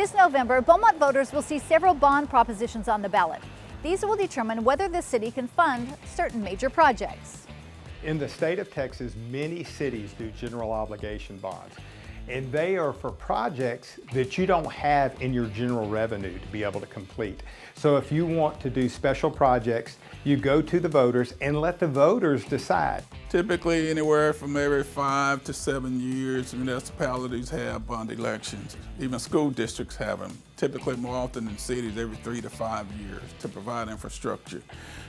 This November, Beaumont voters will see several bond propositions on the ballot. These will determine whether the city can fund certain major projects. In the state of Texas, many cities do general obligation bonds, and they are for projects that you don't have in your general revenue to be able to complete. So if you want to do special projects, you go to the voters and let the voters decide. Typically anywhere from every 5 to 7 years, municipalities have bond elections. Even school districts have them. Typically more often than cities, every 3 to 5 years to provide infrastructure.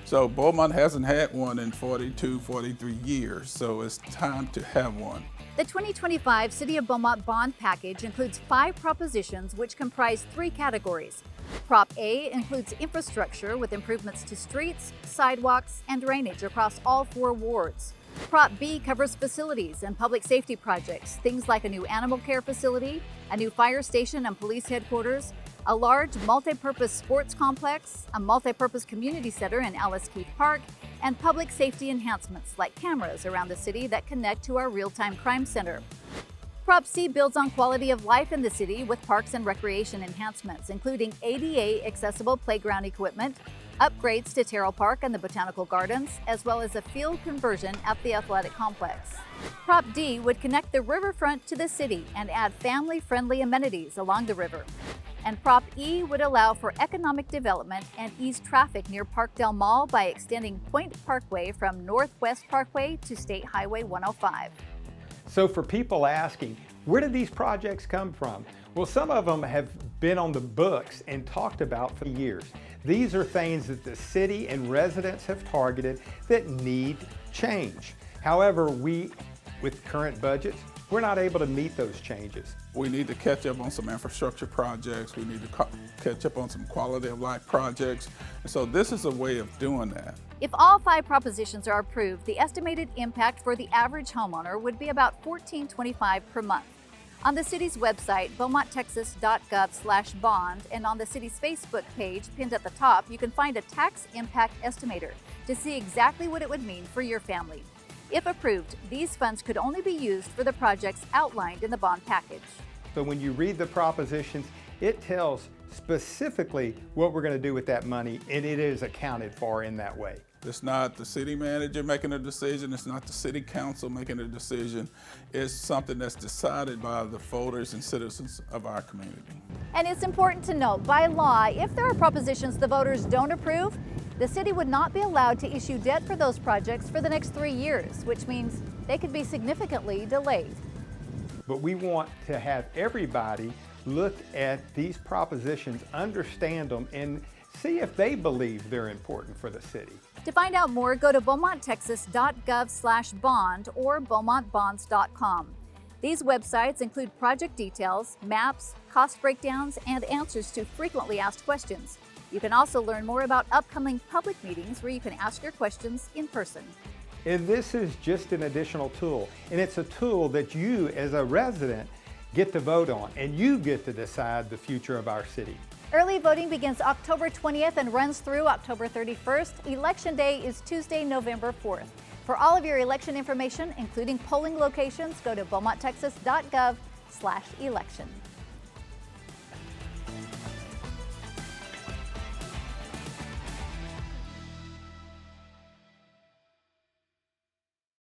So Beaumont hasn't had one in 42, 43 years, so it's time to have one. The 2025 City of Beaumont bond package includes 5 propositions which comprise 3 categories. Prop A includes infrastructure with improvements to streets, sidewalks, and drainage across all 4 wards. Prop B covers facilities and public safety projects, things like a new animal care facility, a new fire station and police headquarters, a large multi-purpose sports complex, a multi-purpose community center in Alice Keith Park, and public safety enhancements like cameras around the city that connect to our real-time crime center. Prop C builds on quality of life in the city with parks and recreation enhancements, including ADA accessible playground equipment, upgrades to Terrell Park and the Botanical Gardens, as well as a field conversion at the athletic complex. Prop D would connect the riverfront to the city and add family-friendly amenities along the river. And Prop E would allow for economic development and ease traffic near Parkdale Mall by extending Point Parkway from Northwest Parkway to State Highway 105. So for people asking, where did these projects come from? Well, some of them have been on the books and talked about for years. These are things that the city and residents have targeted that need change. However, with current budgets, we're not able to meet those changes. We need to catch up on some infrastructure projects. We need to catch up on some quality of life projects. And so this is a way of doing that. If all 5 propositions are approved, the estimated impact for the average homeowner would be about $14.25 per month. On the city's website, beaumonttexas.gov/bond, and on the city's Facebook page pinned at the top, you can find a tax impact estimator to see exactly what it would mean for your family. If approved, these funds could only be used for the projects outlined in the bond package. So when you read the propositions, it tells specifically what we're going to do with that money, and it is accounted for in that way. It's not the city manager making a decision. It's not the city council making a decision. It's something that's decided by the voters and citizens of our community. And it's important to note, by law, if there are propositions the voters don't approve, the city would not be allowed to issue debt for those projects for the next 3 years, which means they could be significantly delayed. But we want to have everybody look at these propositions, understand them, and see if they believe they're important for the city. To find out more, go to beaumonttexas.gov/bond or beaumontbonds.com. These websites include project details, maps, cost breakdowns, and answers to frequently asked questions. You can also learn more about upcoming public meetings where you can ask your questions in person. And this is just an additional tool, and it's a tool that you as a resident get to vote on, and you get to decide the future of our city. Early voting begins October 20th and runs through October 31st. Election Day is Tuesday, November 4th. For all of your election information, including polling locations, go to beaumonttexas.gov/election.